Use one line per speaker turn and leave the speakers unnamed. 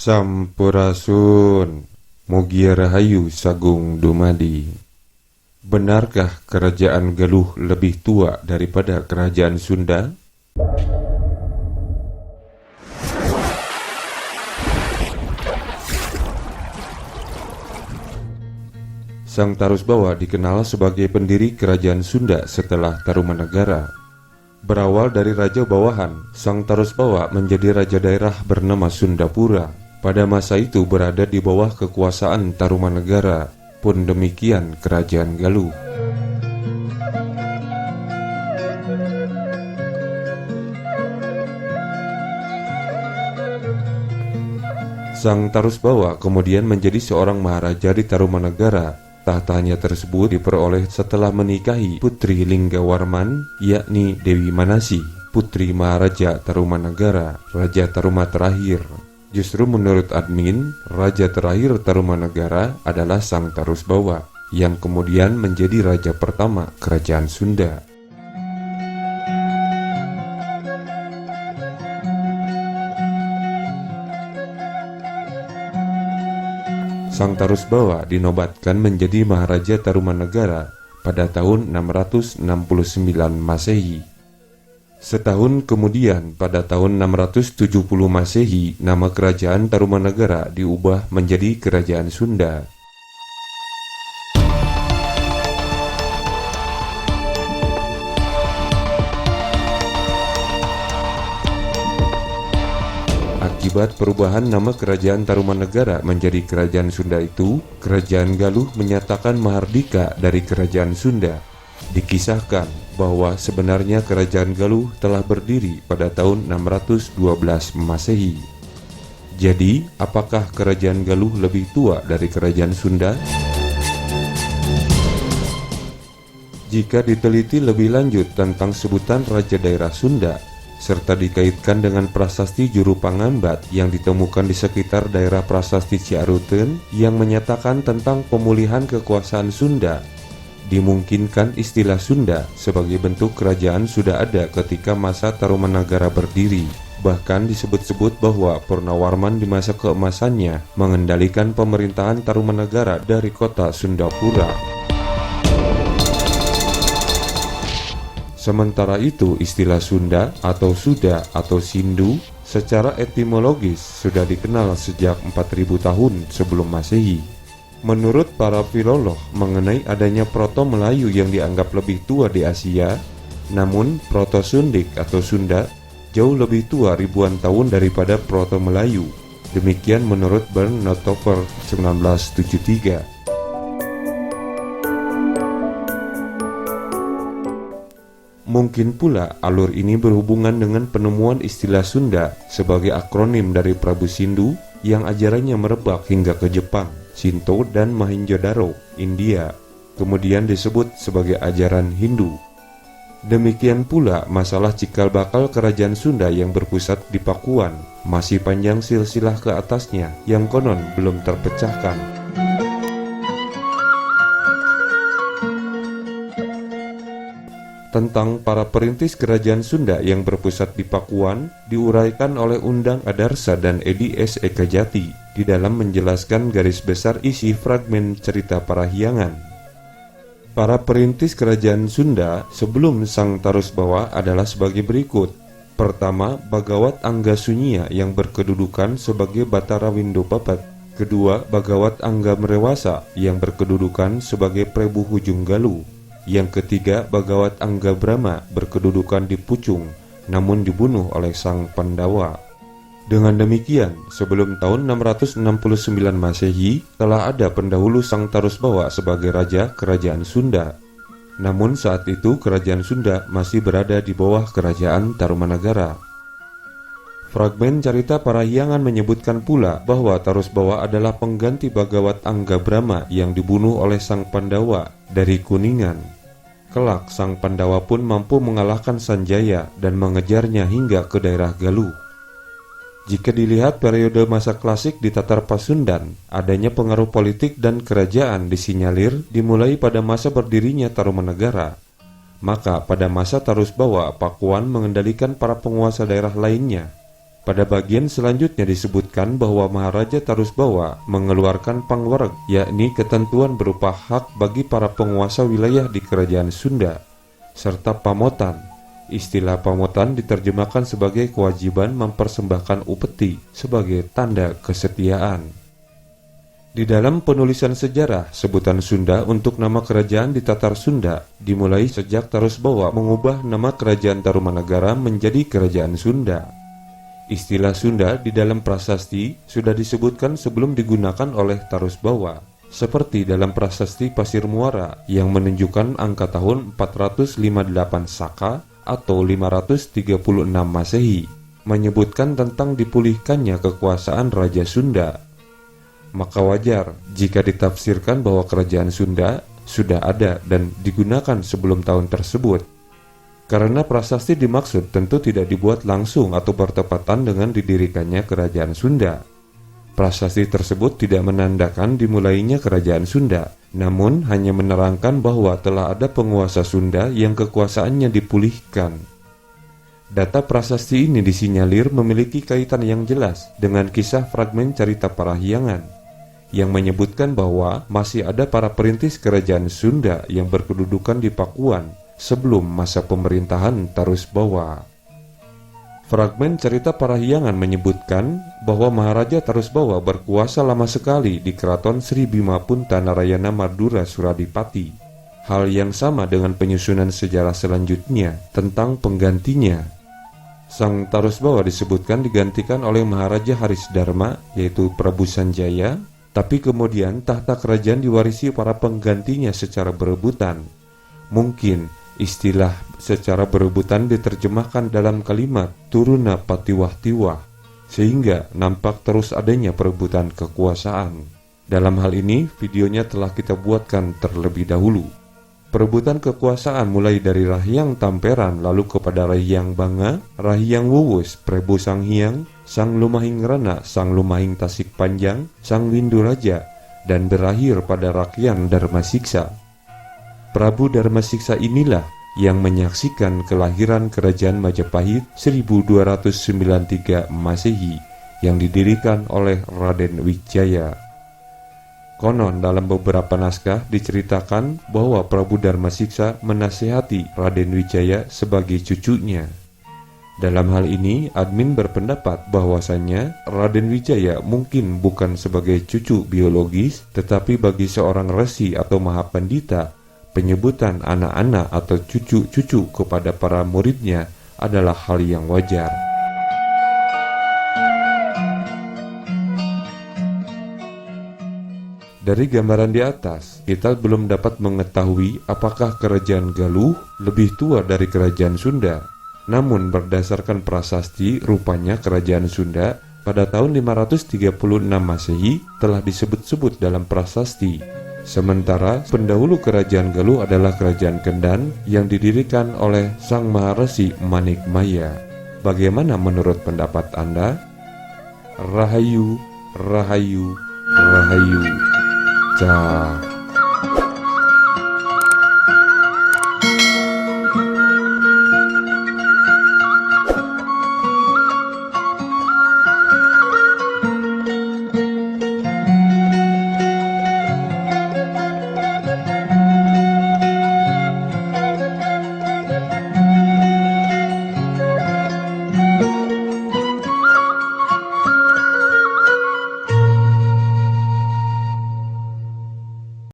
Sampurasun, Mugia Rahayu Sagung Dumadi. Benarkah kerajaan Galuh lebih tua daripada kerajaan Sunda? Sang Tarusbawa dikenal sebagai pendiri kerajaan Sunda setelah Tarumanegara. Berawal dari Raja Bawahan, Sang Tarusbawa menjadi raja daerah bernama Sundapura. Pada masa itu berada di bawah kekuasaan Tarumanegara, pun demikian kerajaan Galuh. Sang Tarusbawa kemudian menjadi seorang maharaja di Tarumanegara. Tahtanya tersebut diperoleh setelah menikahi putri Linggawarman, yakni Dewi Manasi, putri Maharaja Tarumanegara, Raja Taruma terakhir. Justru menurut admin, Raja terakhir Tarumanegara adalah Sang Tarusbawa, yang kemudian menjadi raja pertama kerajaan Sunda. Sang Tarusbawa dinobatkan menjadi Maharaja Tarumanegara pada tahun 669 Masehi. Setahun kemudian, pada tahun 670 Masehi, nama kerajaan Tarumanegara diubah menjadi Kerajaan Sunda. Akibat perubahan nama kerajaan Tarumanegara menjadi Kerajaan Sunda itu, Kerajaan Galuh menyatakan mahardika dari Kerajaan Sunda. Dikisahkan bahwa sebenarnya Kerajaan Galuh telah berdiri pada tahun 612 Masehi. Jadi, apakah Kerajaan Galuh lebih tua dari Kerajaan Sunda? Jika diteliti lebih lanjut tentang sebutan Raja Daerah Sunda, serta dikaitkan dengan prasasti Juru Pangambat yang ditemukan di sekitar daerah prasasti Ciaruten yang menyatakan tentang pemulihan kekuasaan Sunda, dimungkinkan istilah Sunda sebagai bentuk kerajaan sudah ada ketika masa Tarumanegara berdiri. Bahkan disebut-sebut bahwa Purnawarman di masa keemasannya mengendalikan pemerintahan Tarumanegara dari kota Sundapura. Sementara itu, istilah Sunda atau Suda atau Sindu secara etimologis sudah dikenal sejak 4000 tahun sebelum Masehi. Menurut para filolog mengenai adanya Proto-Melayu yang dianggap lebih tua di Asia, namun Proto-Sundik atau Sunda jauh lebih tua ribuan tahun daripada Proto-Melayu. Demikian menurut Bernd Notover 1973. Mungkin pula alur ini berhubungan dengan penemuan istilah Sunda sebagai akronim dari Prabu Sindu yang ajarannya merebak hingga ke Jepang, Shinto, dan Mohenjo-daro, India, kemudian disebut sebagai ajaran Hindu. Demikian pula masalah cikal bakal kerajaan Sunda yang berpusat di Pakuan, masih panjang silsilah ke atasnya yang konon belum terpecahkan. Tentang para perintis kerajaan Sunda yang berpusat di Pakuan diuraikan oleh Undang Adarsa dan Edi S. Ekajati di dalam menjelaskan garis besar isi fragmen cerita Parahyangan. Para perintis kerajaan Sunda sebelum Sang Tarusbawa adalah sebagai berikut. Pertama, Bagawat Angga Sunyia yang berkedudukan sebagai Batara Windopapat. Kedua, Bagawat Angga Merewasa yang berkedudukan sebagai Prabu Hujung Galuh. Yang ketiga, Bagawat Angga Brahma berkedudukan di Pucung, namun dibunuh oleh Sang Pandawa. Dengan demikian, sebelum tahun 669 Masehi, telah ada pendahulu Sang Tarusbawa sebagai raja kerajaan Sunda. Namun saat itu kerajaan Sunda masih berada di bawah kerajaan Tarumanegara. Fragmen cerita Parahyangan menyebutkan pula bahwa Tarusbawa adalah pengganti Bagawat Angga Brahma yang dibunuh oleh Sang Pandawa dari Kuningan. Kelak Sang Pandawa pun mampu mengalahkan Sanjaya dan mengejarnya hingga ke daerah Galuh. Jika dilihat periode masa klasik di Tatar Pasundan, adanya pengaruh politik dan kerajaan disinyalir dimulai pada masa berdirinya Tarumanegara. Maka pada masa Tarusbawa, Pakuan mengendalikan para penguasa daerah lainnya. Pada bagian selanjutnya disebutkan bahwa Maharaja Tarusbawa mengeluarkan pangwareg, yakni ketentuan berupa hak bagi para penguasa wilayah di kerajaan Sunda, serta pamotan. Istilah pamotan diterjemahkan sebagai kewajiban mempersembahkan upeti sebagai tanda kesetiaan. Di dalam penulisan sejarah, sebutan Sunda untuk nama kerajaan di Tatar Sunda dimulai sejak Tarusbawa mengubah nama kerajaan Tarumanagara menjadi Kerajaan Sunda. Istilah Sunda di dalam prasasti sudah disebutkan sebelum digunakan oleh Tarusbawa, seperti dalam prasasti Pasir Muara yang menunjukkan angka tahun 458 Saka atau 536 Masehi, menyebutkan tentang dipulihkannya kekuasaan Raja Sunda. Maka wajar jika ditafsirkan bahwa kerajaan Sunda sudah ada dan digunakan sebelum tahun tersebut. Karena prasasti dimaksud tentu tidak dibuat langsung atau bertepatan dengan didirikannya kerajaan Sunda. Prasasti tersebut tidak menandakan dimulainya kerajaan Sunda, namun hanya menerangkan bahwa telah ada penguasa Sunda yang kekuasaannya dipulihkan. Data prasasti ini disinyalir memiliki kaitan yang jelas dengan kisah fragmen cerita Parahyangan, yang menyebutkan bahwa masih ada para perintis kerajaan Sunda yang berkedudukan di Pakuan sebelum masa pemerintahan Tarusbawa. Fragmen cerita Parahyangan menyebutkan bahwa Maharaja Tarusbawa berkuasa lama sekali di Keraton Sri Bima Punta Narayana Madura Suradipati. Hal yang sama dengan penyusunan sejarah selanjutnya tentang penggantinya. Sang Tarusbawa disebutkan digantikan oleh Maharaja Harisdharma, yaitu Prabu Sanjaya, tapi kemudian tahta kerajaan diwarisi para penggantinya secara berebutan. Mungkin istilah secara berebutan diterjemahkan dalam kalimat turuna patiwah-tiwah, sehingga nampak terus adanya perebutan kekuasaan. Dalam hal ini, videonya telah kita buatkan terlebih dahulu. Perebutan kekuasaan mulai dari Rahyang Tamperan lalu kepada Rahyang Banga, Rahyang Wuwus, Prabu Sanghyang, Sang Lumahing Rana, Sang Lumahing Tasik Panjang, Sang Winduraja, dan berakhir pada Rakyan Darmasiksa. Prabu Darmasiksa inilah yang menyaksikan kelahiran Kerajaan Majapahit 1293 Masehi yang didirikan oleh Raden Wijaya. Konon dalam beberapa naskah diceritakan bahwa Prabu Darmasiksa menasihati Raden Wijaya sebagai cucunya. Dalam hal ini, admin berpendapat bahwasannya Raden Wijaya mungkin bukan sebagai cucu biologis, tetapi bagi seorang resi atau mahapandita, penyebutan anak-anak atau cucu-cucu kepada para muridnya adalah hal yang wajar. Dari gambaran di atas, kita belum dapat mengetahui apakah kerajaan Galuh lebih tua dari kerajaan Sunda. Namun berdasarkan prasasti, rupanya kerajaan Sunda pada tahun 536 Masehi telah disebut-sebut dalam prasasti. Sementara pendahulu kerajaan Galuh adalah kerajaan Kendan yang didirikan oleh Sang Maharesi Manikmaya. Bagaimana menurut pendapat Anda? Rahayu, Rahayu, Rahayu. Cah.